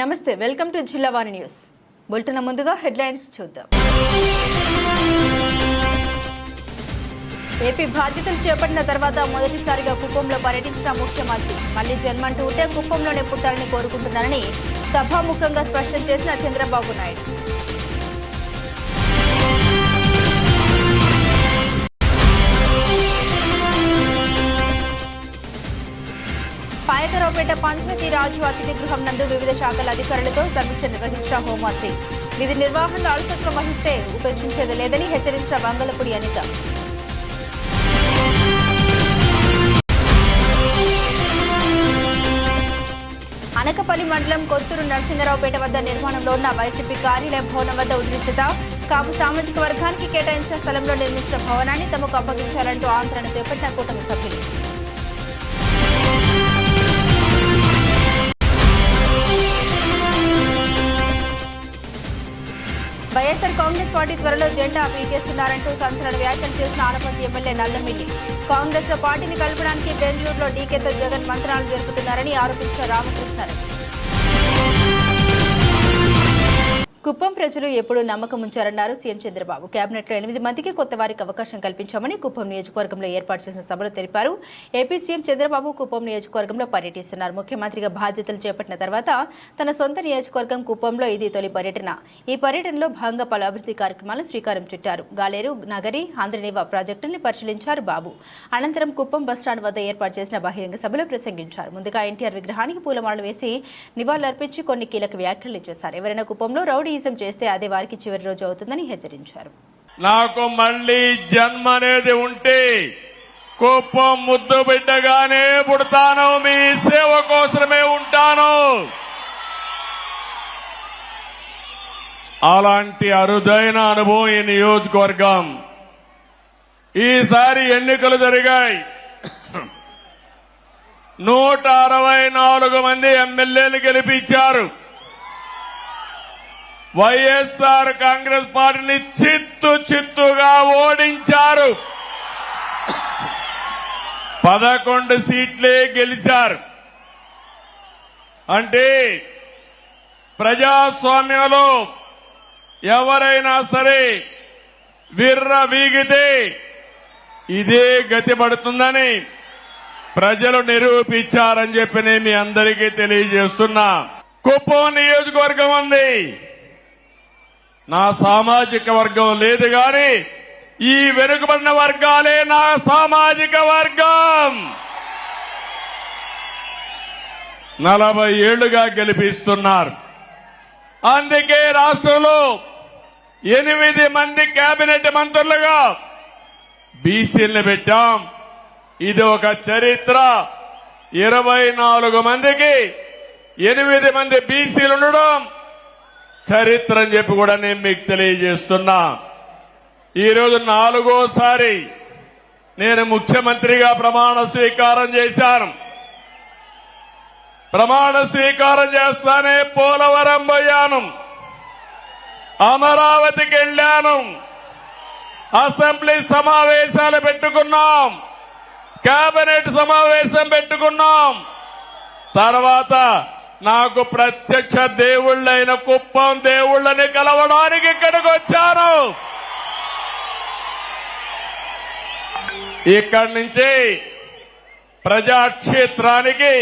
నమస్తే, welcome to Jillavani news bulletin. ముందుగా headlines చూద్దాం. ఏపీ బాధ్యతలు చేపట్టిన తర్వాత మొదటిసారిగా కుప్పంలో పర్యటించిన ముఖ్యమంత్రి మళ్లీ జన్మంటూ ఉంటే కుప్పంలోనే పుట్టాలని కోరుకుంటున్నారని సభాముఖంగా స్పష్టం చేసిన చంద్రబాబు నాయుడు. పాయకరావుపేట పంచాయతీరాజ్ అతిథి గృహం నందు వివిధ శాఖల అధికారులతో సమీక్ష నిర్వహించిన హోంమంత్రి. విధి నిర్వహణలో అలసత్వం వహిస్తే ఉపేక్షించేది లేదని హెచ్చరించిన వంగలపూడి అనిత. అనకపల్లి మండలం కొత్తూరు నరసింగరావుపేట వద్ద నిర్మాణంలో ఉన్న వైసీపీ కార్యాలయ భవనం వద్ద ఉద్రిక్తత. కాపు సామాజిక వర్గానికి కేటాయించిన స్థలంలో నిర్మించిన భవనాన్ని తమకు అప్పగించాలంటూ ఆందోళన చేపట్టిన కూటమి సభ్యులు. వైఎస్ఆర్ కాంగ్రెస్ పార్టీ త్వరలో జెండా పీకేస్తున్నారంటూ సంచలన వ్యాఖ్యలు చేసిన ఆనపర్తి ఎమ్మెల్యే నల్లమిల్లి. కాంగ్రెస్ లో పార్టీని కలపడానికి బెంగళూరులో డీకేతో జగన్ మంత్రాలు జరుపుతున్నారని ఆరోపించిన రామకృష్ణారెడ్డి. కుప్పం ప్రజలు ఎప్పుడూ నమ్మకం ఉంచారన్నారు సీఎం చంద్రబాబు. కేబినెట్లో 8 మందికి కొత్త వారికి అవకాశం కల్పించామని కుప్పం నియోజకవర్గంలో ఏర్పాటు చేసిన సభలో తెలిపారు. ఏపీ సీఎం చంద్రబాబు కుప్పం నియోజకవర్గంలో పర్యటిస్తున్నారు. ముఖ్యమంత్రిగా బాధ్యతలు చేపట్టిన తర్వాత తన సొంత నియోజకవర్గం కుప్పంలో ఇది తొలి పర్యటన. ఈ పర్యటనలో భాగంగా పలు అభివృద్ధి కార్యక్రమాలను శ్రీకారం చుట్టారు. గాలేరు నగరి ఆంధ్రనివా ప్రాజెక్టుల్ని పరిశీలించారు బాబు. అనంతరం కుప్పం బస్టాండ్ వద్ద ఏర్పాటు చేసిన బహిరంగ సభలో ప్రసంగించారు. ముందుగా ఎన్టీఆర్ విగ్రహానికి పూలమాలలు వేసి నివాళులర్పించి కొన్ని కీలక వ్యాఖ్యలు చేశారు. ఎవరైనా కుప్పంలో రౌడీయిజం చేస్తే అదే వారికి చివరి రోజు అవుతుందని హెచ్చరించారు. నాకు మళ్ళీ జన్మ అనేది ఉంటే కుప్పం ముద్దు బిడ్డగానే పుడతాను, మీ సేవ కోసమే ఉంటాను. అలాంటి అరుదైన అనుభవం ఈ నియోజకవర్గం. ఈసారి ఎన్నికలు జరిగాయి. 164 మంది ఎమ్మెల్యేలు గెలిపించారు. వైఎస్ఆర్ కాంగ్రెస్ పార్టీని చిత్తుగా ఓడించారు. 11 సీట్లే గెలిచారు. అంటే ప్రజాస్వామ్యంలో ఎవరైనా సరే విర్ర వీగితే ఇదే గతి పడుతుందని ప్రజలు నిరూపించారని చెప్పి నేను మీ అందరికీ తెలియజేస్తున్నా. కుప్పం నియోజకవర్గం ఉంది, నా సామాజిక వర్గం లేదు గాని ఈ వెనుకబడిన వర్గాలే నా సామాజిక వర్గం. 40 ఏళ్లుగా గెలిపిస్తున్నారు. అందుకే రాష్ట్రంలో 8 మంది కేబినెట్ మంత్రులుగా బీసీలను పెట్టాం. ఇది ఒక చరిత్ర. 24 మందికి 8 మంది బీసీలు ఉండడం చరిత్ర అని చెప్పి కూడా నేను మీకు తెలియజేస్తున్నా. ఈరోజు 4వసారి నేను ముఖ్యమంత్రిగా ప్రమాణ స్వీకారం చేశాను. ప్రమాణ స్వీకారం చేస్తానే పోలవరం పోయాను, అమరావతికి వెళ్లాను, అసెంబ్లీ సమావేశాలు పెట్టుకున్నాం, కేబినెట్ సమావేశం పెట్టుకున్నాం. తర్వాత నాకు ప్రత్యక్ష దేవుళ్ళైన కుప్పం దేవుళ్ళని కలవడానికి ఇక్కడికి వచ్చాను. ఇక్కడి నుంచి ప్రజాక్షేత్రానికి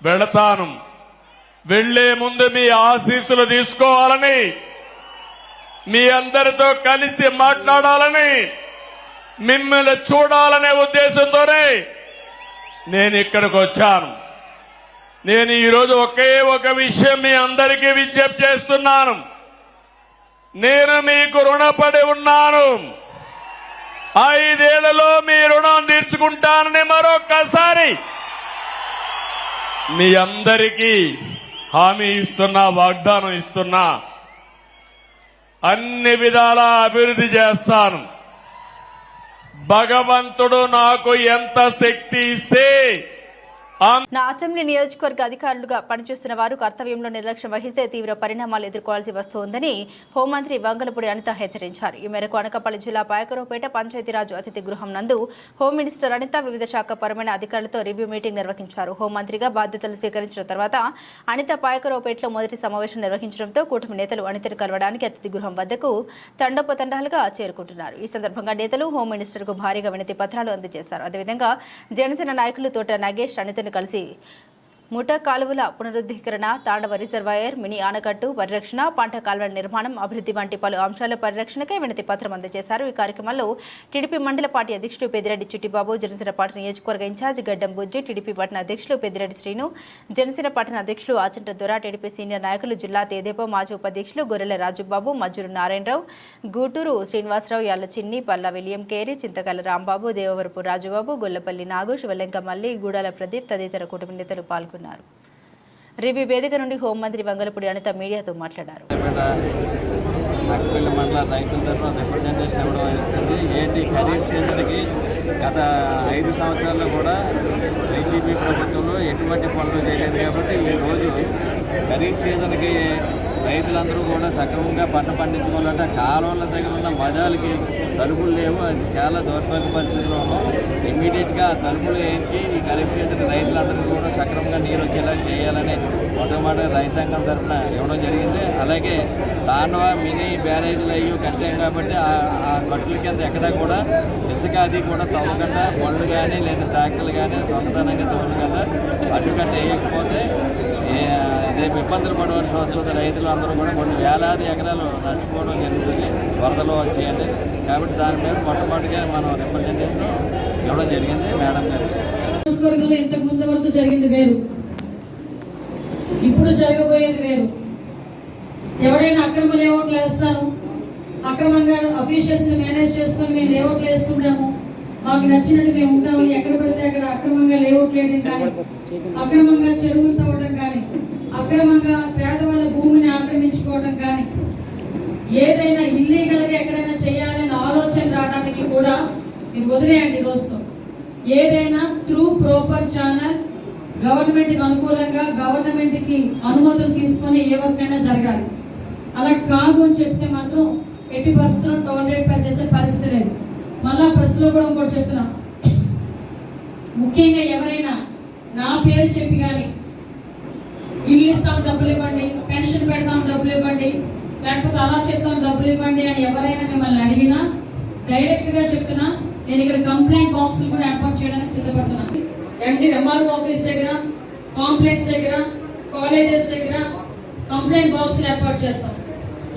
వెళతాను. వెళ్లే ముందు మీ ఆశీస్సులు తీసుకోవాలని, మీ అందరితో కలిసి మాట్లాడాలని, మిమ్మల్ని చూడాలనే ఉద్దేశంతోనే నేను ఇక్కడికి వచ్చాను. నేను ఈరోజు ఒకే ఒక విషయం మీ అందరికీ విజ్ఞప్తి చేస్తున్నాను. నేను మీకు రుణపడి ఉన్నాను. 5 ఏళ్లలో మీ రుణం తీర్చుకుంటానని మరొక్కసారి మీ అందరికీ హామీ ఇస్తున్నా, వాగ్దానం ఇస్తున్నా. అన్ని విధాలా అభివృద్ధి చేస్తాను. భగవంతుడు నాకు ఎంత శక్తి ఇస్తే నా అసెంబ్లీ నియోజకవర్గ అధికారులుగా పనిచేస్తున్న వారు కర్తవ్యంలో నిర్లక్ష్యం వహిస్తే తీవ్ర పరిణామాలు ఎదుర్కోవాల్సి వస్తోందని హోంమంత్రి వంగలపూడి అనిత హెచ్చరించారు. ఈ మేరకు అనకాపల్లి జిల్లా పాయకరావుపేట పంచాయతీరాజ్ అతిథి గృహం నందు హోం మినిస్టర్ అనిత వివిధ శాఖపరమైన అధికారులతో రివ్యూ మీటింగ్ నిర్వహించారు. హోంమంత్రిగా బాధ్యతలు స్వీకరించిన తర్వాత అనిత పాయకరావుపేటలో మొదటి సమావేశం నిర్వహించడంతో కూటమి నేతలు అనితను కలవడానికి అతిథి గృహం వద్దకు తండోపతండాలుగా చేరుకుంటున్నారు. ఈ సందర్భంగా నేతలు హోం మినిస్టర్కు భారీగా వినతి పత్రాలు అందజేశారు. అదేవిధంగా జనసేన నాయకులు తోట నాగేష్ అనితను కలిసి ముఠా కాలువల పునరుద్ధీకరణ, తాండవ రిజర్వాయర్, మినీ ఆనకట్టు పరిరక్షణ, పంట కాలువల నిర్మాణం, అభివృద్ధి వంటి పలు అంశాల పరిరక్షణకై వినతి పత్రం అందజేశారు. ఈ కార్యక్రమంలో టీడీపీ మండల పార్టీ అధ్యక్షుడు పెద్దిరెడ్డి చిట్టిబాబు, జనసేన పార్టీ నియోజకవర్గ ఇన్ఛార్జ్ గడ్డం బుజ్జి, టీడీపీ పట్టణ అధ్యక్షులు పెద్దిరెడ్డి శ్రీను, జనసేన పట్టణ అధ్యక్షులు ఆచంట దొర, టీడీపీ సీనియర్ నాయకులు జిల్లా తేదేప మాజీ ఉపాధ్యక్షులు గొర్రెల రాజుబాబు, మజ్జూరు నారాయణరావు, గూటూరు శ్రీనివాసరావు, యాళ్ల చిన్ని, పల్లా విలియం కేరి, చింతకల్ల రాంబాబు, దేవవరపు రాజుబాబు, గొల్లపల్లి నాగు, శివలింగ మల్లి, గూడాల ప్రదీప్ తదితర కుటుంబ నేతలు పాల్గొన్నారు. రివ్యూ వేదిక నుండి హోంమంత్రి వంగలపూడి అనిత మీడియాతో మాట్లాడారు. మండల రైతుల తరఫున రిప్రజెంటేషన్ ఇవ్వడం అవుతుంది. ఏంటి ఖరీఫ్ సీజన్కి గత 5 సంవత్సరాల్లో కూడా వైసీపీ ప్రభుత్వంలో ఎటువంటి పనులు చేయలేదు కాబట్టి ఈరోజు ఖరీఫ్ సీజన్కి రైతులందరూ కూడా సక్రమంగా పంట పండించుకోవాలంటే కాలువల దగ్గర ఉన్న మజాలకి తలుపులు లేవు. అది చాలా దౌర్భాగ్య పరిస్థితిలో ఉన్నాం. ఇమ్మీడియట్గా తలుపులు వేయించి ఈ ఖరీఫ్ సీజన్ రైతులందరికీ కూడా సక్రమంగా నీరు వచ్చేలా చేయాలని మొట్టమొదటి రైతాంగం తరఫున ఇవ్వడం జరిగింది. అలాగే తాండవ మినీ బ్యారేజీలు అయ్యి కట్టాం కాబట్టి ఆ కట్టుల కింద ఎక్కడా కూడా ఇసుక అది కూడా తవ్వకుండా పళ్ళు కానీ లేదా ట్రాక్టర్లు కానీ దొంగతనంగా తవ్వకుండా అడ్డుకట్ట వేయకపోతే రేపు ఇబ్బందులు పడవలసి వస్తుంది. రైతులు అందరూ కూడా కొన్ని వేలాది ఎకరాలు నష్టపోవడం జరుగుతుంది వరదలు వచ్చేయండి. కాబట్టి దాని మీద మొట్టమొదటిగా మనం రిప్రజెంటేషన్ ఇవ్వడం జరిగింది మేడం గారు. ఇంతకు ముందు వరకు జరిగింది వేరు, ఇప్పుడు జరగబోయేది వేరు. ఎవడైనా అక్రమ లేఅవుట్లు వేస్తారు, అక్రమంగా అఫీషియల్స్ మేనేజ్ చేసుకుని మేము లేఅవుట్లు వేసుకుంటాము, మాకు నచ్చినట్టు మేము ఉంటాము, ఎక్కడ పడితే అక్కడ అక్రమంగా లేఅవుట్లు వేయడం కానీ, అక్రమంగా చెరువులు తవ్వడం కానీ, అక్రమంగా పేదవాళ్ళ భూమిని ఆక్రమించుకోవడం కానీ, ఏదైనా ఇల్లీగల్గా ఎక్కడైనా చేయాలనే ఆలోచన రావడానికి కూడా మీరు వదిలేయండి. రోజుతో ఏదైనా త్రూ ప్రాపర్ ఛానల్ గవర్నమెంట్కి అనుకూలంగా గవర్నమెంట్కి అనుమతులు తీసుకొని ఏ వర్కైనా జరగాలి. అలా కాదు అని చెప్తే మాత్రం ఎట్టి పరిస్థితుల్లో టోలరేట్ పై చేసే పరిస్థితి లేదు. మళ్ళా ప్రెస్లో కూడా ఇంకోటి చెప్తున్నా, ముఖ్యంగా ఎవరైనా నా పేరు చెప్పి కానీ ఇల్లు ఇస్తాం డబ్బులు ఇవ్వండి, పెన్షన్ పెడతాం డబ్బులు ఇవ్వండి, లేకపోతే అలా చెప్తాం డబ్బులు ఇవ్వండి అని ఎవరైనా మిమ్మల్ని అడిగినా డైరెక్ట్గా చెప్తున్నా, నేను ఇక్కడ కంప్లైంట్ బాక్స్ కూడా ఏర్పాటు చేయడానికి సిద్ధపడుతున్నాను. ఎంఆర్ఓ ఆఫీస్ దగ్గర, కాంప్లెక్స్ దగ్గర, కాలేజెస్ దగ్గర కంప్లైంట్ బాక్స్ ఏర్పాటు చేస్తాం.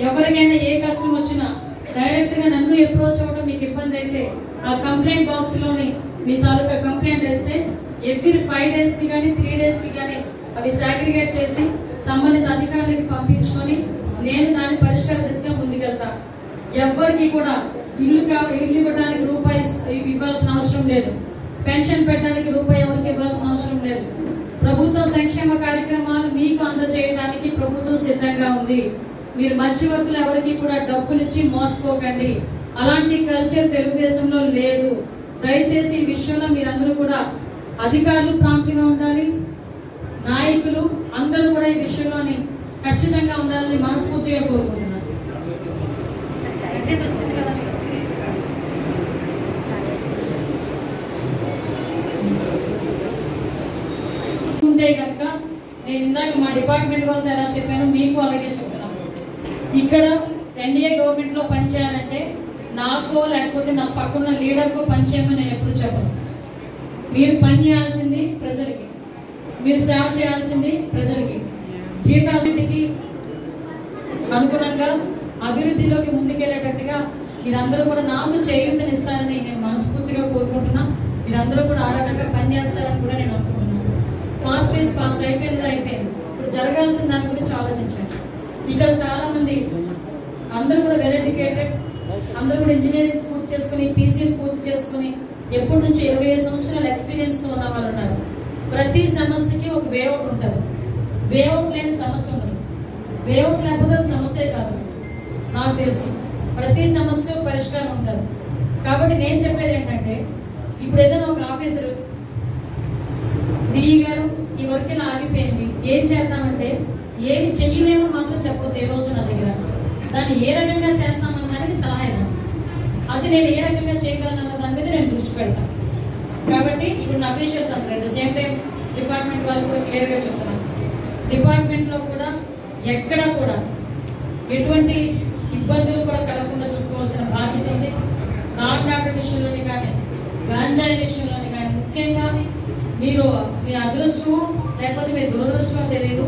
ఎవరికైనా ఏ కష్టం వచ్చినా డైరెక్ట్గా నన్ను అప్రోచ్ అవ్వడం మీకు ఇబ్బంది అయితే ఆ కంప్లైంట్ బాక్స్లోని మీ తాలూకా కంప్లైంట్ వేస్తే ఎవ్రీ 5 డేస్కి కానీ 3 డేస్కి కానీ అవి సాగ్రిగేట్ చేసి సంబంధిత అధికారులకి పంపించుకొని నేను దాని పరిష్కార దిశగా ముందుకెళ్తా. ఎవ్వరికి కూడా ఇల్లు ఇవ్వడానికి రూపాయి ఇవ్వాల్సిన అవసరం లేదు, పెన్షన్ పెట్టడానికి రూపాయి ఎవరికి ఇవ్వాల్సిన అవసరం లేదు. ప్రభుత్వ సంక్షేమ కార్యక్రమాలు మీకు అందజేయడానికి ప్రభుత్వం సిద్ధంగా ఉంది. మీరు మధ్యవర్తులు ఎవరికి కూడా డబ్బులు ఇచ్చి మోసపోకండి. అలాంటి కల్చర్ తెలుగుదేశంలో లేదు. దయచేసి ఈ విషయంలో మీరందరూ కూడా అధికారులు ప్రాంప్ట్గా ఉండాలి, నాయకులు అందరూ కూడా ఈ విషయంలోని ఖచ్చితంగా ఉండాలని మనస్ఫూర్తిగా కోరుకుంటున్నాను. ఉంటే కనుక నేను ఇందాక మా డిపార్ట్మెంట్ వాళ్ళతో ఎలా చెప్పానో మీకు అలాగే చెప్తున్నాను. ఇక్కడ ఎన్డీఏ గవర్నమెంట్లో పనిచేయాలంటే నాకో లేకపోతే నా పక్కన లీడర్కో పనిచేయమని నేను ఎప్పుడు చెప్పను. మీరు పని చేయాల్సింది ప్రజలకి, మీరు సేవ చేయాల్సింది ప్రజలకి. జీతాలన్నిటికీ అనుగుణంగా అభివృద్ధిలోకి ముందుకెళ్ళేటట్టుగా మీరందరూ కూడా నాకు చేయూతనిస్తారని నేను మనస్ఫూర్తిగా కోరుకుంటున్నా. మీరందరూ కూడా ఆ రకంగా పనిచేస్తారని కూడా నేను అనుకుంటున్నాను. పాస్ట్ ఈజ్ పాస్ట్, అయిపోయింది అయిపోయింది. ఇప్పుడు జరగాల్సిన దాని గురించి ఆలోచించాను. ఇక్కడ చాలా మంది అందరూ కూడా వెల్ ఎడ్యుకేటెడ్, అందరూ కూడా ఇంజనీరింగ్ పూర్తి చేసుకుని, పీజీని పూర్తి చేసుకుని ఎప్పటి నుంచి 25 సంవత్సరాల ఎక్స్పీరియన్స్తో ఉన్న వాళ్ళు ఉన్నారు. ప్రతి సమస్యకి ఒక వేఅవుట్ ఉంటుంది. వేఅవుట్ లేని సమస్య ఉండదు. వేఅవుట్ లేకపోతే అది సమస్యే కాదు. నాకు తెలిసి ప్రతి సమస్యకు పరిష్కారం ఉంటుంది. కాబట్టి నేను చెప్పేది ఏంటంటే, ఇప్పుడు ఏదైనా ఒక ఆఫీసరు డిఈ గారు మధ్యలో ఆగిపోయింది. ఏం చేద్దామంటే ఏమి చెయ్యలేమో మాత్రం చెప్పొద్దు ఏ రోజు నా దగ్గర. దాన్ని ఏ రకంగా చేస్తామన్న దానికి సలహా ఇవ్వండి. అది నేను ఏ రకంగా చేయగలనన్న దాని మీద నేను దృష్టి పెడతాను. కాబట్టి ఇప్పుడు అఫీషియల్స్ అంటారు, at the same time department వాళ్ళు కూడా క్లియర్గా చెప్తున్నాను. డిపార్ట్మెంట్లో కూడా ఎక్కడా కూడా ఎటువంటి ఇబ్బందులు కూడా కలగకుండా చూసుకోవాల్సిన బాధ్యత ఉంది. నాన్ డాక్టర్ విషయంలోని కానీ, గాంజాయి విషయంలోని కానీ, ముఖ్యంగా మీరు మీ అదృష్టమో లేకపోతే మీ దురదృష్టమో తెలియదు,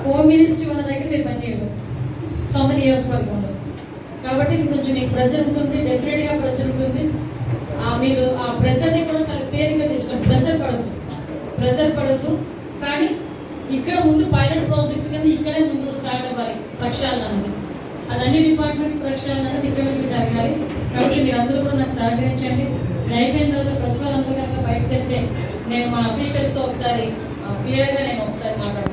హోమ్ మినిస్ట్రీ ఉన్న దగ్గర మీరు పనిచేయడం సొంత నియోజకవర్గంలో. కాబట్టి కొంచెం మీకు ప్రెజర్ ఉంటుంది, డెఫినెట్గా ప్రెజర్ ఉంటుంది. మీరు ఆ ప్రెజర్ని కూడా చాలా తేలిగ్గా తీసుకోండి. ప్రెజర్ పడద్దు. కానీ ఇక్కడ ముందు పైలట్ ప్రాజెక్ట్ కింద ఇక్కడే ముందు స్టార్ట్ అవ్వాలి ప్రక్షాళన అనేది. అది అన్ని డిపార్ట్మెంట్స్ ప్రక్షాళన అనేది ఇక్కడ నుంచి జరగాలి. కాబట్టి మీరు అందరూ కూడా నాకు సహకరించండి. అయిపోయిన తర్వాత ప్రెస్ వాళ్ళందరూ కనుక బయటకు వెళ్తే నేను మా అఫీషియల్స్తో ఒకసారి క్లియర్గా నేను ఒకసారి మాట్లాడుకుంటాను.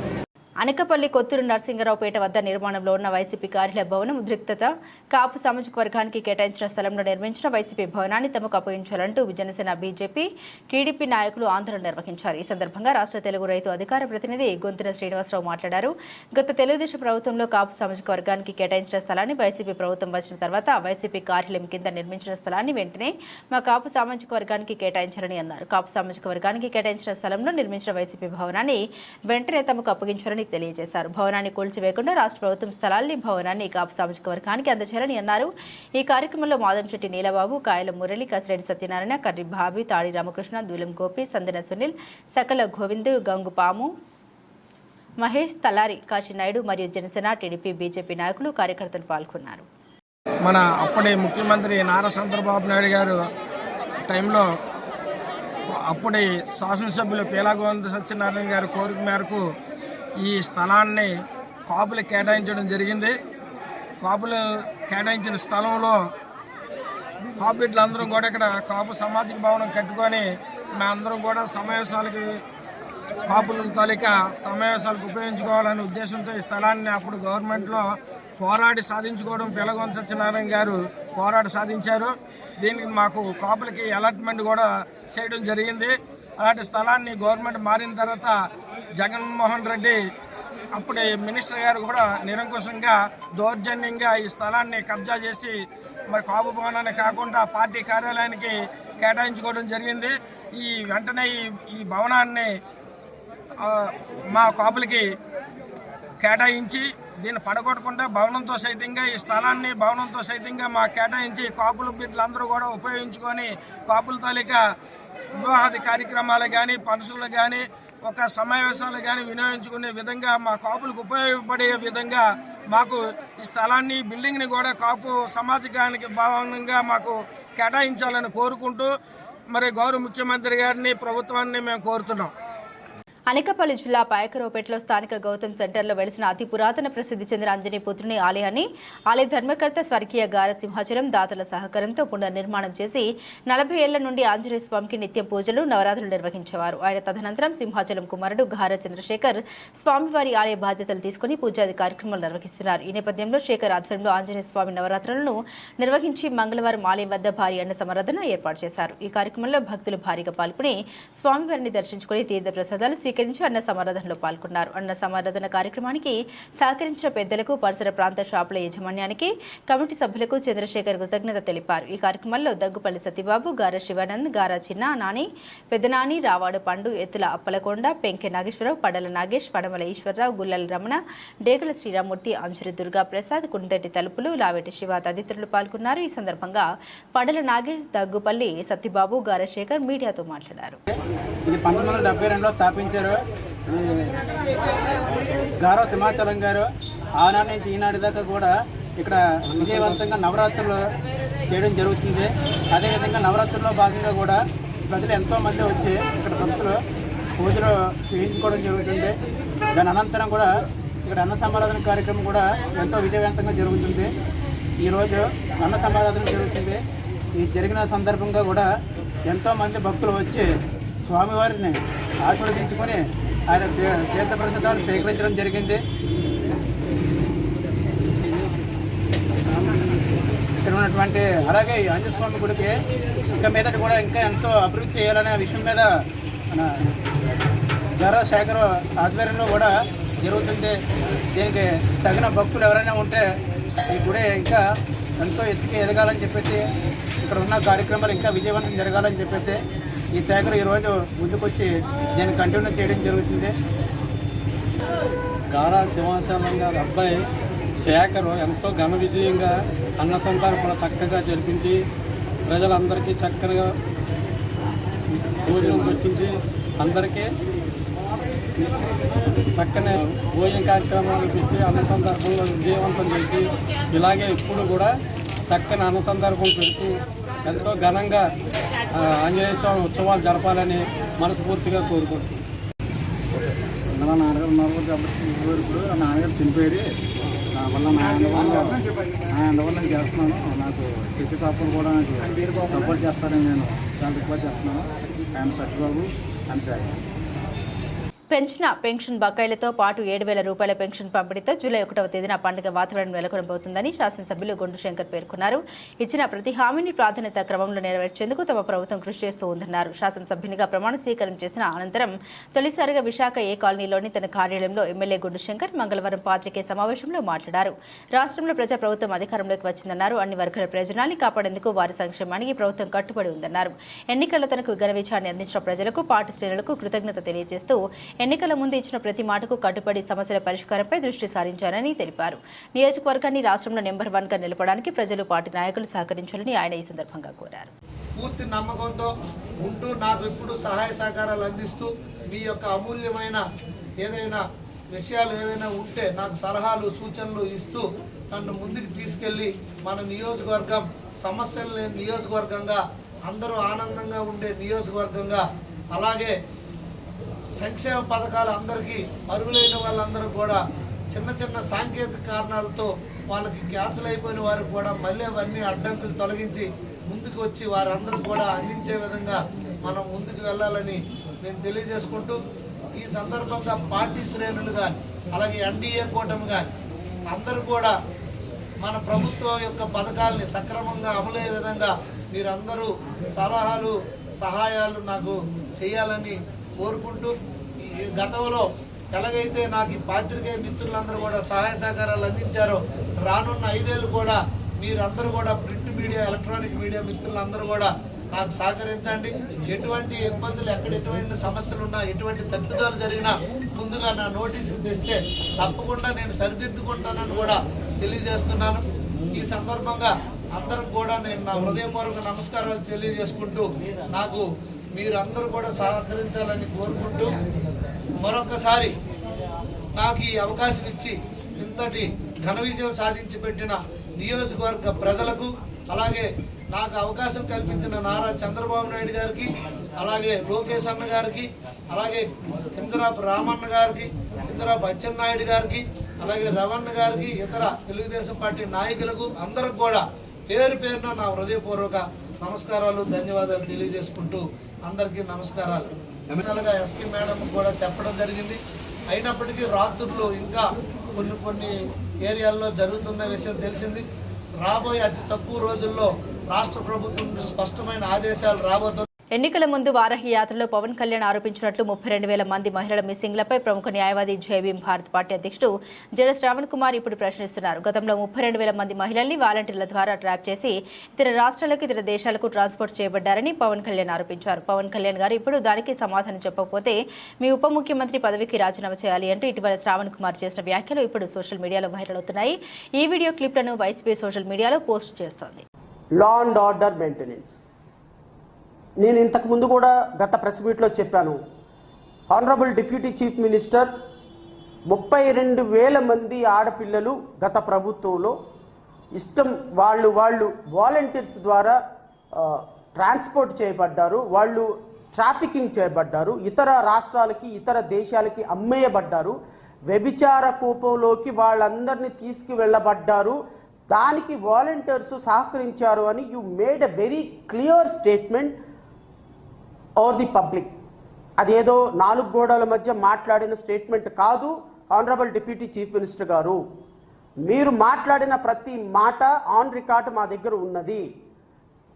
అనకపల్లి కొత్తూరు నరసింగరావుపేట వద్ద నిర్మాణంలో ఉన్న వైసీపీ కార్యాలయ భవనం ఉద్రిక్తత. కాపు సామాజిక వర్గానికి కేటాయించిన స్థలంలో నిర్మించిన వైసీపీ భవనాన్ని తమకు అప్పగించాలంటూ జనసేన, బీజేపీ, టీడీపీ నాయకులు ఆందోళన నిర్వహించారు. ఈ సందర్భంగా రాష్ట్ర తెలుగు రైతు అధికార ప్రతినిధి గొంతున శ్రీనివాసరావు మాట్లాడారు. గత తెలుగుదేశం ప్రభుత్వంలో కాపు సామాజిక వర్గానికి కేటాయించిన స్థలాన్ని వైసీపీ ప్రభుత్వం వచ్చిన తర్వాత వైసీపీ కార్యాలయం కింద నిర్మించిన స్థలాన్ని వెంటనే మా కాపు సామాజిక వర్గానికి కేటాయించాలని అన్నారు. కాపు సామాజిక వర్గానికి కేటాయించిన స్థలంలో నిర్మించిన వైసీపీ భవనాన్ని వెంటనే తమకు అప్పగించాలని తెలియజేశారు. భవనాన్ని కూల్చివేయకుండా రాష్ట్ర ప్రభుత్వం స్థలాన్ని భవనాన్ని కాపు సామాజిక వర్గానికి అందజేయాలని అన్నారు. ఈ కార్యక్రమంలో మాదంశెట్టి నీలబాబు, కాయల మురళి, కసిరెడ్డి సత్యనారాయణ, కర్రి బాబి, తాడి రామకృష్ణ, దూలం గోపి, సందన సునీల్, సకల గోవింద్, గంగుపాము, మహేష్, తలారి, కాశీనాయుడు మరియు జనసేన, టీడీపీ, బీజేపీ నాయకులు, కార్యకర్తలు పాల్గొన్నారు. మన అప్పటి ముఖ్యమంత్రి నారా చంద్రబాబు నాయుడు గారు టైంలో అప్పటి శాసనసభ్యులు పీలా గోవింద సత్యనారాయణ గారి కోరిక మేరకు ఈ స్థలాన్ని కాపులు కేటాయించడం జరిగింది. కాపులు కేటాయించిన స్థలంలో కాపులందరం కూడా ఇక్కడ కాపు సామాజిక భవనం కట్టుకొని మేమందరం కూడా కాపుల తాలూకా సమావేశాలకు ఉపయోగించుకోవాలనే ఉద్దేశంతో ఈ స్థలాన్ని అప్పుడు గవర్నమెంట్లో పోరాడి సాధించుకోవడం పిలగొంద సత్యనారాయణ గారు పోరాడి సాధించారు. దీనికి మాకు కాపులకి అలాట్మెంట్ కూడా చేయడం జరిగింది. అలాంటి స్థలాన్ని గవర్నమెంట్ మారిన తర్వాత జగన్మోహన్ రెడ్డి అప్పుడే మినిస్టర్ గారు కూడా నిరంకుశంగా దౌర్జన్యంగా ఈ స్థలాన్ని కబ్జా చేసి మరి కాపు భవనాన్ని కాకుండా పార్టీ కార్యాలయానికి కేటాయించుకోవడం జరిగింది. వెంటనే ఈ భవనాన్ని మా కాపులకి కేటాయించి దీన్ని పడగొట్టకుండా ఈ స్థలాన్ని భవనంతో సైతంగా మా కేటాయించి కాపుల బిడ్డలందరూ కూడా ఉపయోగించుకొని కాపుల తాలూకా వివాహాది కార్యక్రమాలు కానీ, ఫంక్షన్లు కానీ, ఒక సమావేశాలు కానీ వినియోగించుకునే విధంగా మా కాపులకు ఉపయోగపడే విధంగా మాకు ఈ స్థలాన్ని, బిల్డింగ్ని కూడా కాపు సమాజానికి భాగంగా మాకు కేటాయించాలని కోరుకుంటూ మరి గౌరవ ముఖ్యమంత్రి గారిని, ప్రభుత్వాన్ని మేము కోరుతున్నాం. అనకాపల్లి జిల్లా పాయకరావుపేటలో స్థానిక గౌతమ్ సెంటర్లో వెలిసిన అతి పురాతన ప్రసిద్ధి చెందిన ఆంజనేయపుత్రుని ఆలయాన్ని ఆలయ ధర్మకర్త స్వర్గీయ గార సింహాచలం దాతల సహకారంతో పునర్నిర్మాణం చేసి 40 ఏళ్ల నుండి ఆంజనేయ స్వామికి నిత్యం పూజలు, నవరాత్రులు నిర్వహించేవారు. ఆయన తదనంతరం సింహాచలం కుమారుడు గార చంద్రశేఖర్ స్వామివారి ఆలయ బాధ్యతలు తీసుకుని పూజాది కార్యక్రమాలు నిర్వహిస్తున్నారు. ఈ నేపథ్యంలో శేఖర్ ఆధ్వర్యంలో ఆంజనేయ స్వామి నవరాత్రులను నిర్వహించి మంగళవారం ఆలయం వద్ద భారీ అన్న సమారాధన ఏర్పాటు చేశారు. ఈ కార్యక్రమంలో భక్తులు భారీగా పాల్గొని స్వామివారిని దర్శించుకుని తీర్థ ప్రసాదాలు స్వీకరించి అన్న సమారాధనలో పాల్గొన్నారు. అన్న సమారాధన కార్యక్రమానికి సహకరించిన పెద్దలకు, పరిసర ప్రాంత షాపుల యాజమాన్యానికి, కమిటీ సభ్యులకు చంద్రశేఖర్ కృతజ్ఞత తెలిపారు. ఈ కార్యక్రమంలో దగ్గుపల్లి సత్యబాబు, గార శివానంద్, గార చిన్న నాని, పెద్దనాని, రావాడు పండు, ఎత్తుల అప్పలకొండ, పెంకె నాగేశ్వరరావు, పడల నాగేష్, పడమల ఈశ్వరరావు, గుల్లల రమణ, డేగల శ్రీరామూర్తి, అంజురి దుర్గా ప్రసాద్, కుందటి తలుపులు, లావేటి శివ తదితరులు పాల్గొన్నారు. ఈ సందర్భంగా పడల నాగేష్, దగ్గుపల్లి సత్యబాబు, గారశేఖర్ మీడియాతో మాట్లాడారు. ఇది 1972లో స్థాపించారు గారో సింహాచలం గారు. ఆనాటి నుంచి ఈనాటి దాకా కూడా ఇక్కడ విజయవంతంగా నవరాత్రులు చేయడం జరుగుతుంది. అదేవిధంగా నవరాత్రుల్లో భాగంగా కూడా ప్రజలు ఎంతోమంది వచ్చి ఇక్కడ భక్తులు పూజలు చేయించుకోవడం జరుగుతుంది. దాని అనంతరం కూడా ఇక్కడ అన్న సమారాధన కార్యక్రమం కూడా ఎంతో విజయవంతంగా జరుగుతుంది. ఈరోజు అన్న సమారాధన జరుగుతుంది. ఈ జరిగిన సందర్భంగా కూడా ఎంతోమంది భక్తులు వచ్చి స్వామివారిని ఆశీర్వదించుకొని ఆయన తీర్థ ప్రసాదాలు స్వీకరించడం జరిగింది. ఇక్కడ ఉన్నటువంటి అలాగే ఆంజనేయ స్వామి గుడికి ఇంకా మీదట కూడా ఇంకా ఎంతో అభివృద్ధి చేయాలనే విషయం మీద మన గౌరవ శేఖర్ ఆధ్వర్యంలో కూడా జరుగుతుంది. దీనికి తగిన భక్తులు ఎవరైనా ఉంటే ఈ గుడి ఇంకా ఎంతో ఎత్తుకి ఎదగాలని చెప్పేసి ఇక్కడ ఉన్న కార్యక్రమాలు ఇంకా విజయవంతం జరగాలని చెప్పేసి ఈ శేఖర్ ఈరోజు ముందుకొచ్చి దీన్ని కంటిన్యూ చేయడం జరుగుతుంది. గారా సింహాచలం గారి అబ్బాయి శేఖర్ ఎంతో ఘన విజయంగా అన్న సంతర్పణ చక్కగా జరిపించి ప్రజలందరికీ చక్కగా భోజనం పెట్టించి అందరికీ చక్కని భోజన కార్యక్రమాలు పెట్టి అన్న సందర్భంలో విజయవంతం చేసి ఇలాగే ఇప్పుడు కూడా చక్కని అన్న సందర్భం పెడుతూ ఎంతో ఘనంగా ఆంజనేయ స్వామి ఉత్సవాలు జరపాలని మనస్ఫూర్తిగా కోరుకుంటున్నాను. మా నాన్నగారు ఉన్నారు కాబట్టి ఇప్పుడు నాన్నగారు చనిపోయారు. నా వల్ల నా వల్ల నేను చేస్తున్నాను. నాకు ప్రతి షాపులు కూడా నాకు సపోర్ట్ చేస్తారని నేను చాలా రిక్వెస్ట్ చేస్తున్నాను. ఆయన సత్యబాబు అని సార్. పెంచిన పెన్షన్ బకాయిలతో పాటు 7,000 రూపాయల పెన్షన్ పంపిణీతో జూలై 1వ తేదీన పండుగ వాతావరణం నెలకొనబోతుందని శాసనసభ్యులు గొండు శంకర్ పేర్కొన్నారు. ఇచ్చిన ప్రతి హామీని ప్రాధాన్యత క్రమంలో నెరవేర్చేందుకు తమ ప్రభుత్వం కృషి చేస్తూ ఉందన్నారు. శాసనసభ్యునిగా ప్రమాణ స్వీకారం చేసిన అనంతరం తొలిసారిగా విశాఖ ఏ కాలనీలోని తన కార్యాలయంలో ఎమ్మెల్యే గొండు శంకర్ మంగళవారం పాత్రికేయ సమావేశంలో మాట్లాడారు. రాష్ట్రంలో ప్రజాప్రభుత్వం అధికారంలోకి వచ్చిందన్నారు. అన్ని వర్గాల ప్రయోజనాన్ని కాపాడేందుకు వారి సంక్షేమానికి ప్రభుత్వం కట్టుబడి ఉందన్నారు. ఎన్నికల్లో తనకు ఘన విజయాన్ని అందించిన ప్రజలకు పార్టీ శ్రేణులకు కృతజ్ఞత తెలియజేస్తూ ఎన్నికల ముందు ఇచ్చిన ప్రతి మాటకు కట్టుబడి సమస్యల పరిష్కారంపై దృష్టి సారించారని తెలిపారు. నియోజకవర్గాన్ని రాష్ట్రంలో నెంబర్ 1గా నిలపడానికి ప్రజలు పార్టీ నాయకులు సహకరించాలని ఆయన ఈ సందర్భంగా కోరారు. పూర్తి నమ్మకంతో ఉంటూ నాకు ఇప్పుడు సహాయ సహకారాలు అందిస్తూ మీ యొక్క అమూల్యమైన ఏదైనా విషయాలు ఏవైనా ఉంటే నాకు సలహాలు సూచనలు ఇస్తూ నన్ను ముందుకు తీసుకెళ్లి మన నియోజకవర్గం సమస్యలు లేని నియోజకవర్గంగా అందరూ ఆనందంగా ఉండే నియోజకవర్గంగా అలాగే సంక్షేమ పథకాలు అందరికీ అర్హులైన వాళ్ళందరూ కూడా చిన్న చిన్న సాంకేతిక కారణాలతో వాళ్ళకి క్యాన్సిల్ అయిపోయిన వారికి కూడా మళ్ళీ అవన్నీ అడ్డంకులు తొలగించి ముందుకు వచ్చి వారందరూ కూడా అందించే విధంగా మనం ముందుకు వెళ్ళాలని నేను తెలియజేసుకుంటూ ఈ సందర్భంగా పార్టీ శ్రేణులు కానీ అలాగే ఎన్డీఏ కూటమి కానీ అందరూ కూడా మన ప్రభుత్వం యొక్క పథకాలని సక్రమంగా అమలయ్యే విధంగా మీరందరూ సలహాలు సహాయాలు నాకు చేయాలని కోరుకుంటూ ఈ గతంలో ఎలాగైతే నాకు ఈ పాత్రికేయ మిత్రులందరూ కూడా సహాయ సహకారాలు అందించారో రానున్న 5 ఏళ్ళు కూడా మీరందరూ కూడా ప్రింట్ మీడియా ఎలక్ట్రానిక్ మీడియా మిత్రులందరూ కూడా నాకు సహకరించండి. ఎటువంటి ఇబ్బందులు ఎక్కడ ఎటువంటి సమస్యలు ఉన్నా ఎటువంటి తప్పిదాలు జరిగినా ముందుగా నా నోటీసుకు తెస్తే తప్పకుండా నేను సరిదిద్దుకుంటానని కూడా తెలియజేస్తున్నాను. ఈ సందర్భంగా అందరికి కూడా నేను నా హృదయపూర్వక నమస్కారాలు తెలియజేసుకుంటూ నాకు మీరందరూ కూడా సహకరించాలని కోరుకుంటూ మరొకసారి నాకు ఈ అవకాశం ఇచ్చి ఇంతటి ఘన విజయం సాధించి పెట్టిన నియోజకవర్గ ప్రజలకు అలాగే నాకు అవకాశం కల్పించిన నారా చంద్రబాబు నాయుడు గారికి అలాగే లోకేష్ అన్న గారికి అలాగే కిందరాపు రామన్న గారికి కిందరాపు అచ్చెన్నాయుడు గారికి అలాగే రవణ గారికి ఇతర తెలుగుదేశం పార్టీ నాయకులకు అందరికి కూడా పేరు పేరున నా హృదయపూర్వక నమస్కారాలు ధన్యవాదాలు తెలియజేసుకుంటూ అందరికీ నమస్కారాలు. ఎమ్మెల్యేగా ఎస్పీ మేడం కూడా చెప్పడం జరిగింది. అయినప్పటికీ రాత్రులు ఇంకా కొన్ని ఏరియాల్లో జరుగుతున్న విషయం తెలిసింది. రాబోయే అతి తక్కువ రోజుల్లో రాష్ట్ర ప్రభుత్వం స్పష్టమైన ఆదేశాలు రాబోతున్నాయి. ఎన్నికల ముందు వారాహి యాత్రలో పవన్ కళ్యాణ్ ఆరోపించినట్లు 32,000 మంది మహిళల మిస్సింగ్లపై ప్రముఖ న్యాయవాది జైభీం భారత్ పార్టీ అధ్యక్షుడు జడ శ్రావణ్ కుమార్ ఇప్పుడు ప్రశ్నిస్తున్నారు. గతంలో 32,000 మంది మహిళల్ని వాలంటీర్ల ద్వారా ట్రాప్ చేసి ఇతర రాష్ట్రాలకు ఇతర దేశాలకు ట్రాన్స్పోర్ట్ చేయబడ్డారని పవన్ కళ్యాణ్ ఆరోపించారు. పవన్ కళ్యాణ్ గారు ఇప్పుడు దానికి సమాధానం చెప్పకపోతే మీ ఉప ముఖ్యమంత్రి పదవికి రాజీనామా చేయాలి అంటూ ఇటీవల శ్రావణ్ కుమార్ చేసిన వ్యాఖ్యలు ఇప్పుడు సోషల్ మీడియాలో వైరల్ అవుతున్నాయి. ఈ వీడియో క్లిప్లను వైసీపీ సోషల్ మీడియాలో పోస్ట్ చేస్తోంది. Law and order maintenance. నేను ఇంతకు ముందు కూడా గత ప్రెస్ మీట్లో చెప్పాను. ఆనరబుల్ డిప్యూటీ చీఫ్ మినిస్టర్ 32,000 మంది ఆడపిల్లలు గత ప్రభుత్వంలో ఇష్టం వాళ్ళు వాలంటీర్స్ ద్వారా ట్రాన్స్పోర్ట్ చేయబడ్డారు, వాళ్ళు ట్రాఫికింగ్ చేయబడ్డారు, ఇతర రాష్ట్రాలకి ఇతర దేశాలకి అమ్మేయబడ్డారు, వ్యభిచార కూపంలోకి వాళ్ళందరినీ తీసుకువెళ్ళబడ్డారు. దానికి వాలంటీర్స్ సహకరించారు అని you made a very clear statement or the public. అదేదో 4 గోడల మధ్య మాట్లాడిన స్టేట్మెంట్ కాదు. ఆనరబుల్ డిప్యూటీ చీఫ్ మినిస్టర్ గారు, మీరు మాట్లాడిన ప్రతి మాట ఆన్ రికార్డ్ మా దగ్గర ఉన్నది.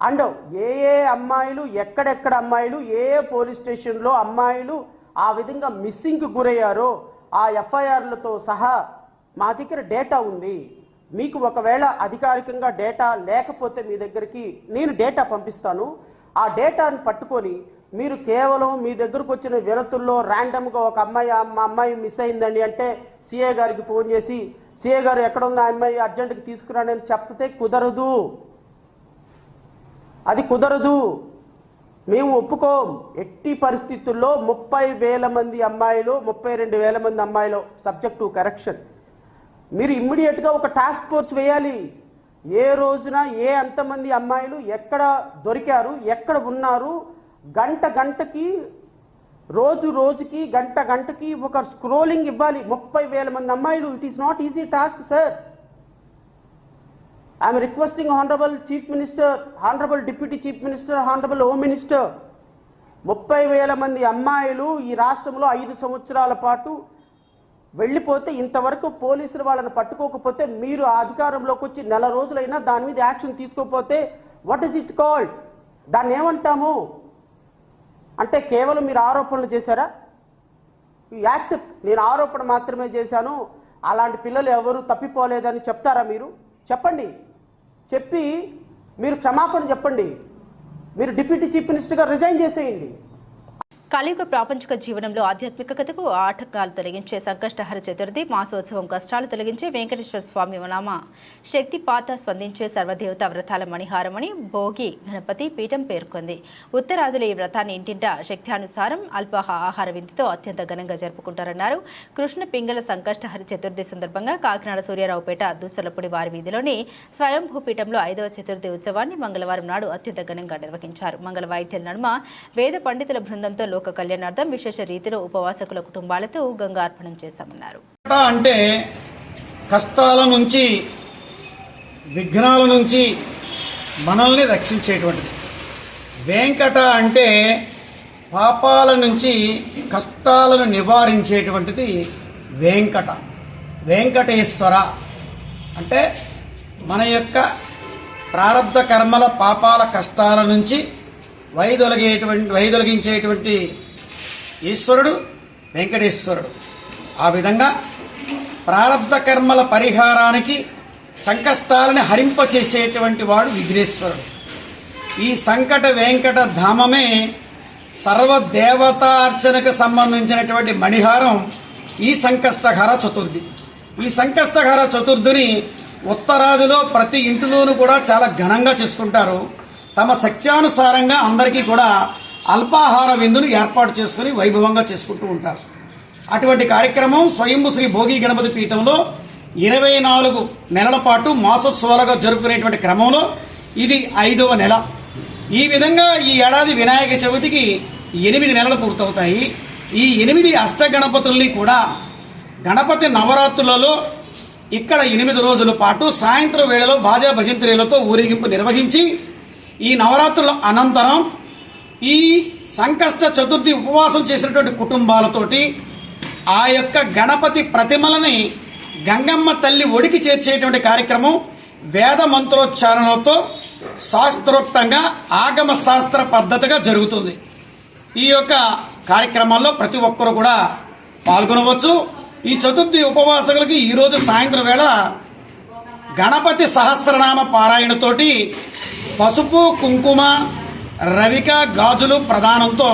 అండ్ ఏ అమ్మాయిలు ఎక్కడెక్కడ అమ్మాయిలు ఏ పోలీస్ స్టేషన్లో అమ్మాయిలు ఆ విధంగా మిస్సింగ్కి గురయ్యారో ఆ ఎఫ్ఐఆర్లతో సహా మా దగ్గర డేటా ఉంది. మీకు ఒకవేళ అధికారికంగా డేటా లేకపోతే మీ దగ్గరికి నేను డేటా పంపిస్తాను. ఆ డేటాను పట్టుకొని మీరు కేవలం మీ దగ్గరకు వచ్చిన వినతుల్లో ర్యాండమ్గా ఒక అమ్మాయి మిస్ అయిందండి అంటే సిఏ గారికి ఫోన్ చేసి సిఏ గారు ఎక్కడుంది ఆ అమ్మాయి అర్జెంటుగా తీసుకురానని చెప్తే కుదరదు. అది కుదరదు. మేము ఒప్పుకోం. ఎట్టి పరిస్థితుల్లో 30,000 మంది అమ్మాయిలు 32,000 మంది అమ్మాయిలు సబ్జెక్ట్ టు కరెక్షన్. మీరు ఇమ్మీడియట్గా ఒక టాస్క్ ఫోర్స్ వేయాలి. ఏ రోజున అంతమంది అమ్మాయిలు ఎక్కడ దొరికారు, ఎక్కడ ఉన్నారు, గంటకి రోజుకి గంటకి ఒక స్క్రోలింగ్ ఇవ్వాలి. 30,000 మంది అమ్మాయిలు. It is not easy task sir. I'm requesting honourable chief minister, honourable deputy chief minister, honourable home minister, 30,000 మంది అమ్మాయిలు ఈ రాష్ట్రంలో 5 సంవత్సరాల పాటు వెళ్ళిపోతే ఇంతవరకు పోలీసులు వాళ్ళని పట్టుకోకపోతే మీరు అధికారంలోకి వచ్చి నెల రోజులైనా దాని మీద యాక్షన్ తీసుకోకపోతే వాట్ ఈస్ ఇట్ కాల్డ్? దాన్ని ఏమంటాము? అంటే కేవలం మీరు ఆరోపణలు చేశారా? యాక్సెప్ట్, నేను ఆరోపణ మాత్రమే చేశాను, అలాంటి పిల్లలు ఎవరు తప్పిపోలేదని చెప్తారా? మీరు చెప్పండి. చెప్పి మీరు క్షమాపణ చెప్పండి. మీరు డిప్యూటీ చీఫ్ మినిస్టర్గా రిజైన్ చేసేయండి. కలియుగ ప్రాపంచిక జీవనంలో ఆధ్యాత్మికతకు ఆటంకాలు తొలగించే సంకష్టహర చతుర్థి మాసోత్సవం కష్టాలు తొలగించే వెంకటేశ్వర స్వామి నామ శక్తిపాత స్పందించే సర్వదేవత వ్రతాల మణిహారమని భోగి గణపతి పీఠం పేర్కొంది. ఉత్తరాదులు ఈ వ్రతాన్ని ఇంటింట శక్త్యానుసారం అల్పాహార విందుతో అత్యంత ఘనంగా జరుపుకుంటారన్నారు. కృష్ణ పింగళ సంకష్టహర చతుర్థి సందర్భంగా కాకినాడ సూర్యారావుపేట దూసలపూడి వారి వీధిలోని స్వయంభూపీఠంలో 5వ చతుర్థి ఉత్సవాన్ని మంగళవారం నాడు అత్యంత ఘనంగా నిర్వహించారు. మంగళ వాయిద్యాల నడుమ వేద పండితుల బృందంతో లోక కళ్యాణార్థం విశేష రీతిలో ఉపవాసకుల కుటుంబాలతో గంగార్పణం చేశామన్నారు. అంటే కష్టాల నుంచి, విఘ్నాల నుంచి మనల్ని రక్షించేటువంటిది. వెంకట అంటే పాపాల నుంచి కష్టాలను నివారించేటువంటిది వెంకట. వెంకటేశ్వర అంటే మన యొక్క ప్రారబ్ధ కర్మల పాపాల కష్టాల నుంచి వైదొలగించేటువంటి ఈశ్వరుడు వెంకటేశ్వరుడు. ఆ విధంగా ప్రారబ్ధ కర్మల పరిహారానికి సంకష్టాలని హరింపచేసేటువంటి వాడు విఘ్నేశ్వరుడు. ఈ సంకట వెంకట ధామమే సర్వదేవతార్చనకు సంబంధించినటువంటి మణిహారం ఈ సంకష్టహర చతుర్థి. ఈ సంకష్టహర చతుర్థిని ఉత్తరాదిలో ప్రతి ఇంటిలోనూ కూడా చాలా ఘనంగా చేసుకుంటారు. తమ శక్త్యానుసారంగా అందరికీ కూడా అల్పాహార విందును ఏర్పాటు చేసుకుని వైభవంగా చేసుకుంటూ ఉంటారు. అటువంటి కార్యక్రమం స్వయంభూ శ్రీ భోగి గణపతి పీఠంలో 24 నెలల పాటు మాసోత్సవాలుగా జరుపుకునేటువంటి క్రమంలో ఇది 5వ నెల. ఈ విధంగా ఈ ఏడాది వినాయక చవితికి 8 నెలలు పూర్తవుతాయి. ఈ 8 అష్టగణపతుల్ని కూడా గణపతి నవరాత్రులలో ఇక్కడ 8 రోజుల పాటు సాయంత్రం వేళలో బాజా భజంత్రీలతో ఊరేగింపు నిర్వహించి ఈ నవరాత్రుల అనంతరం ఈ సంకష్ట చతుర్థి ఉపవాసం చేసినటువంటి కుటుంబాలతోటి ఆ యొక్క గణపతి ప్రతిమలని గంగమ్మ తల్లి ఒడికి చేర్చేటువంటి కార్యక్రమం వేద మంత్రోచ్చారణలతో శాస్త్రోక్తంగా ఆగమ శాస్త్ర పద్ధతిగా జరుగుతుంది. ఈ యొక్క కార్యక్రమాల్లో ప్రతి ఒక్కరు కూడా పాల్గొనవచ్చు. ఈ చతుర్థి ఉపవాసకులకి ఈరోజు సాయంత్రం వేళ గణపతి సహస్రనామ పారాయణతోటి పసుపు, కుంకుమ, రవిక, గాజులు ప్రదానంతో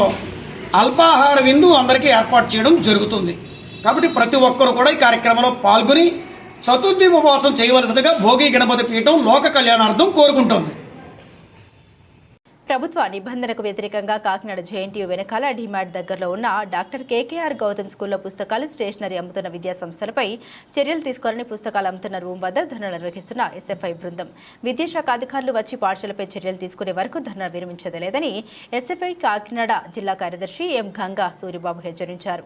అల్పాహార విందు అందరికీ ఏర్పాటు చేయడం జరుగుతుంది. కాబట్టి ప్రతి ఒక్కరు కూడా ఈ కార్యక్రమంలో పాల్గొని చతుర్థి ఉపవాసం చేయవలసిందిగా భోగి గణపతి పీఠం లోక కళ్యాణార్థం కోరుకుంటోంది. ప్రభుత్వ నిబంధనకు వ్యతిరేకంగా కాకినాడ జేఎన్టీయూ వెనకాల డిమార్ట్ దగ్గరలో ఉన్న డాక్టర్ కేకేఆర్ గౌతమ్ స్కూల్లో పుస్తకాలు, స్టేషనరీ అమ్ముతున్న విద్యా సంస్థలపై చర్యలు తీసుకోవాలని పుస్తకాలు అమ్ముతున్న రూమ్ వద్ద ధర్నా నిర్వహిస్తున్న ఎస్ఎఫ్ఐ బృందం. విద్యాశాఖ అధికారులు వచ్చి పాఠశాలపై చర్యలు తీసుకునే వరకు ధర్నా విరమించలేదని ఎస్ఎఫ్ఐ కాకినాడ జిల్లా కార్యదర్శి ఎం గంగా సూరిబాబు హెచ్చరించారు.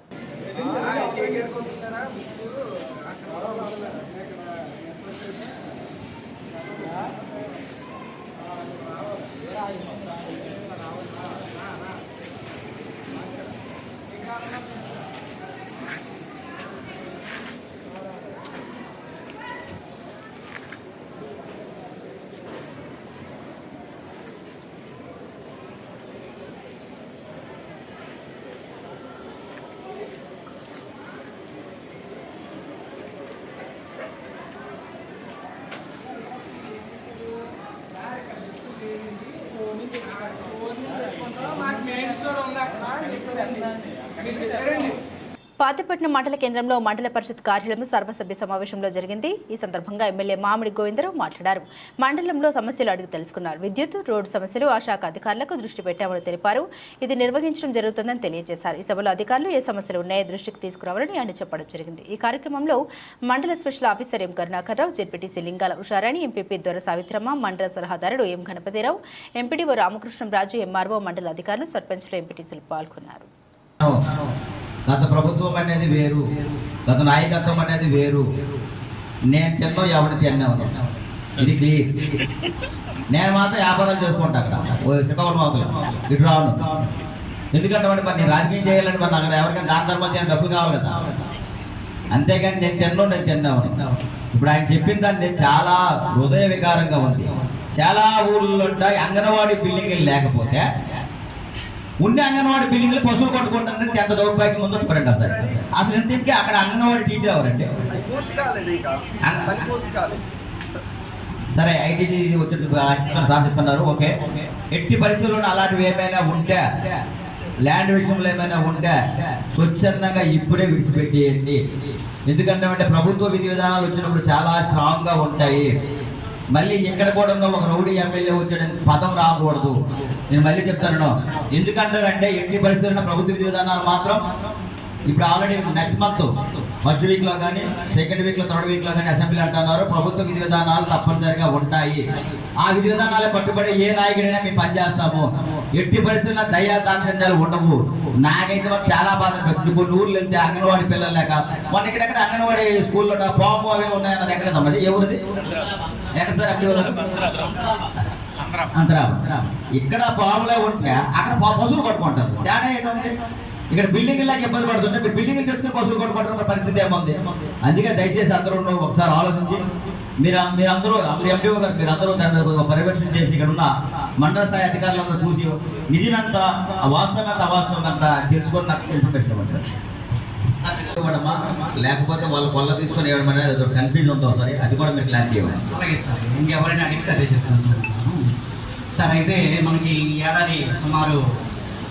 పాతపట్నం మండల కేంద్రంలో మండల పరిషత్ కార్యాలయం సర్వసభ్య సమావేశంలో జరిగింది. ఈ సందర్భంగా ఎమ్మెల్యే మామిడి గోవిందరావు మాట్లాడారు. మండలంలో సమస్యలు అడిగి తెలుసుకున్నారు. విద్యుత్, రోడ్డు సమస్యలు ఆ శాఖ అధికారులకు దృష్టి పెట్టామని తెలిపారు. ఇది నిర్వహించడం జరుగుతుందని తెలియజేశారు. ఈ సభలో అధికారులు ఏ సమస్యలు ఉన్నాయో దృష్టికి తీసుకురావాలని ఆయన చెప్పడం జరిగింది. ఈ కార్యక్రమంలో mandal special officer M Karunakar Rao, ZPTC Lingala Usharani, MPP Dora Savitramma, mandal సలహాదారుడు M Ganapathi Rao, MPDO Ramakrishnam Raju, MRO, mandal అధికారులు, సర్పంచులు, ఎంపీటీసీలు పాల్గొన్నారు. గత ప్రభుత్వం అనేది వేరు, గత నాయకత్వం అనేది వేరు. నేను తిన్నో ఎవడు తిన్నావు, ఇది క్లియర్. నేను మాత్రం వ్యాపారాలు చేసుకుంటా అక్కడ శ్రీకాకుళం అవుతుంది ఇటు రావడం. ఎందుకంటే మరి నేను రాజకీయం చేయాలని మరి అక్కడ ఎవరికైనా దాని తర్వాత డబ్బులు కావాలి కదా. అంతేగాని నేను తిన్నావు. ఇప్పుడు ఆయన చెప్పిన దాన్ని చాలా హృదయ వికారంగా ఉంది. చాలా ఊళ్ళో అంగన్వాడీ బిల్డింగ్లు లేకపోతే ఉండే అంగన్వాడీ బిల్డింగ్లు పశువులు కొట్టుకుంటారంటే ఎంత దౌర్భాగ్యం ఉందో చూడండి. అసలు ఎందుకు అక్కడ అంగన్వాడీ టీచర్ ఎవరండి? సరే ఐటీజీ వచ్చి సాధిస్తున్నారు, ఓకే. ఎట్టి పరిస్థితుల్లో అలాంటివి ఏమైనా ఉంటే, ల్యాండ్ విషయంలో ఏమైనా ఉంటే స్వచ్ఛందంగా ఇప్పుడే విడిచిపెట్టేయండి. ఎందుకంటే ప్రభుత్వ విధి విధానాలు వచ్చినప్పుడు చాలా స్ట్రాంగ్గా ఉంటాయి. మళ్ళీ ఎక్కడ కూడా ఒక రౌడీ ఎమ్మెల్యే వచ్చాడని పదం రాకూడదు. నేను మళ్ళీ చెప్తాను. ఎందుకంటారంటే ఎట్టి పరిస్థితుల్లో ప్రభుత్వ విధి విధానాలు మాత్రం ఇప్పుడు ఆల్రెడీ నెక్స్ట్ మంత్ ఫస్ట్ వీక్లో కానీ సెకండ్ వీక్లో థర్డ్ వీక్లో కానీ అసెంబ్లీ అంటున్నారు ప్రభుత్వ విధి విధానాలు తప్పనిసరిగా ఉంటాయి. ఆ విధి విధానాలు కట్టుబడి ఏ నాయకుడైనా మేము పనిచేస్తాము. ఎట్టి పరిస్థితుల్లో దయా దాక్షిణ్యాలు ఉండవు. నాకైతే మాకు చాలా బాధ. కొన్ని ఊర్లు వెళ్తే అంగన్వాడీ పిల్లలు లేక మన ఇక్కడెక్కడ అంగన్వాడీ స్కూల్లో పాము అవి ఉన్నాయన్నారు. ఎక్కడ సమ్మది ఎవరిది ఎక్కడ సార్? అంతరా ఇక్కడ పాములే ఉంటే అక్కడ పశువులు కొట్టుకుంటారు. తేడా ఏంటంటే ఇక్కడ బిల్డింగ్ లాగా ఇబ్బంది పడుతుంటే మీరు బిల్డింగ్లు తెచ్చుకుని పశువులు కొట్టుకుంటారు. పరిస్థితి ఏముంది? అందుకే దయచేసి అందరూ ఒకసారి ఆలోచించి మీరందరూ ఎంపీఓ గారు మీరందరూ దాన్ని పర్యవేక్షణ చేసి ఇక్కడ ఉన్న మండల స్థాయి అధికారులందరూ చూసి నిజమెంత, వాస్తవం ఎంత, అవాస్తవం ఎంత తెలుసుకొని నాకు ఇన్ఫర్మేషన్ ఇవ్వండి సార్. ఇవ్వడమా లేకపోతే వాళ్ళు కొల్ల తీసుకొని ఇవ్వడం అనేది కన్ఫ్యూజన్ ఉందో సార్, అది కూడా మీరు క్లారిటీ ఇవ్వండి. అలాగే సార్, ఇంకెవరైనా అడిగితే అదే చెప్తాను సార్. అయితే మనకి ఈ ఏడాది సుమారు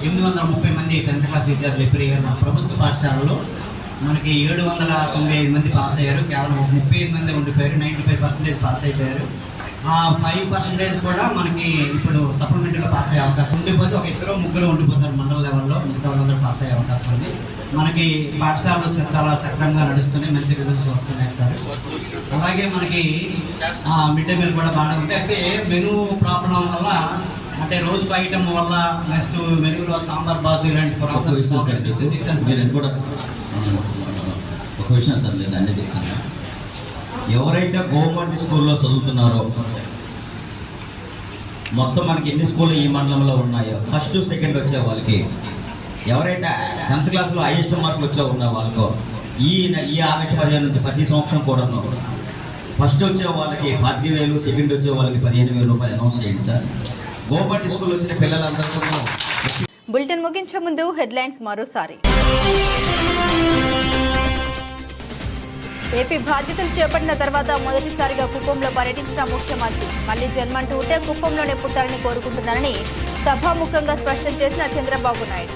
830 మంది 10th క్లాస్ విద్యార్థులు ఎప్పుడు మన ప్రభుత్వ పాఠశాలలో మనకి 795 మంది పాస్ అయ్యారు. కేవలం 35 మంది ఉండిపోయారు. 95% పాస్ అయిపోయారు. ఆ 5% కూడా మనకి ఇప్పుడు సప్లిమెంటరీలో పాస్ అయ్యే అవకాశం ఉండిపోతే ఒక 2-3 ఉండిపోతారు మండల లెవెల్లో. మిగతా వాళ్ళందరూ పాస్ అయ్యే అవకాశం ఉంది. మనకి పాఠశాలలో చాలా సక్రమంగా నడుస్తున్నాయి, మంచి రిజల్ట్స్ వస్తున్నాయి సార్. అలాగే మనకి మిడ్ డే మీల్ కూడా బాగానే ఉంది. అయితే మెనూ ప్రాబ్లం వల్ల అంటే రోజు ఐటమ్ వల్ల నెక్స్ట్ మెనూలో సాంబార్ బాతు ఇలాంటి ప్రాబ్లమ్ కూడా ఒక విషయం సార్ నేను అన్నీ చెప్తాను. ఎవరైతే గవర్నమెంట్ స్కూల్లో చదువుతున్నారో మొత్తం మనకి ఎన్ని స్కూళ్ళు ఈ మండలంలో ఉన్నాయో ఫస్ట్ సెకండ్ వచ్చే వాళ్ళకి, ఎవరైతే 10th క్లాస్లో హైయెస్ట్ మార్కులు వచ్చే ఉన్న వాళ్ళకో ఈ ఆగస్టు 15 నుంచి ప్రతి సంవత్సరం కూడా ఫస్ట్ వచ్చే వాళ్ళకి 10,000, సెకండ్ వచ్చే వాళ్ళకి 15,000 రూపాయలు అనౌన్స్ చేయండి సార్. గవర్నమెంట్ స్కూల్ వచ్చిన పిల్లలందరూ. బులెటిన్ ముగించే ముందు హెడ్లైన్స్ మరోసారి. ఏపీ బాధ్యతలు చేపట్టిన తర్వాత మొదటిసారిగా కుప్పంలో పర్యటించిన ముఖ్యమంత్రి. మళ్లీ జన్మంటూ ఉంటే కుప్పంలోనే పుట్టాలని కోరుకుంటున్నారని సభాముఖంగా స్పష్టం చేసిన చంద్రబాబు నాయుడు.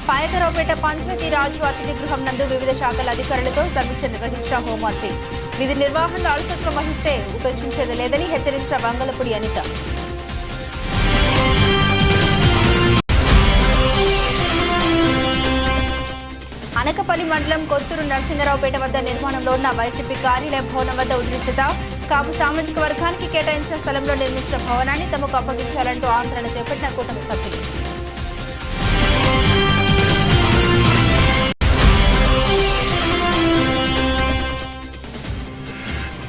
పాయకరావుపేట పంచాయతీ రాజ్ అతిథి గృహం నందు వివిధ శాఖల అధికారులతో సమీక్ష నిర్వహించిన హోంమంత్రి. విధి నిర్వహణలో అలసత్వం వహిస్తే ఉపేక్షించేది లేదని హెచ్చరించిన వంగలపూడి అనిత. అనకపల్లి మండలం కొత్తూరు నరసింగరావుపేట వద్ద నిర్మాణంలో ఉన్న వైసీపీ కార్యాలయ భవనం వద్ద ఉద్రిక్తత. కాపు సామాజిక వర్గానికి కేటాయించిన స్థలంలో నిర్మించిన భవనాన్ని తమకు అప్పగించాలంటూ ఆందోళన చేపట్టిన కూటమి సభ్యులు.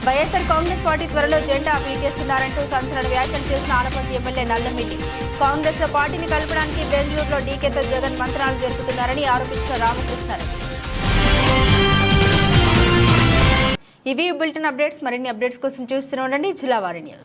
వైఎస్ఆర్ కాంగ్రెస్ పార్టీ త్వరలో జెండా పీకేస్తున్నారంటూ సంచలన వ్యాఖ్యలు చేసిన ఆనపర్తి ఎమ్మెల్యే నల్లమిల్లి. కాంగ్రెస్ లో పార్టీని కలపడానికి బెంగళూరులో డీకేతో జగన్ మంత్రాలు జరుపుతున్నారని ఆరోపించిన రామకృష్ణారెడ్డి. ఇవి బులెటిన్ అప్డేట్స్. మరిన్ని అప్డేట్స్ కోసం చూస్తూనే ఉండండి జిల్లా వారి న్యూస్.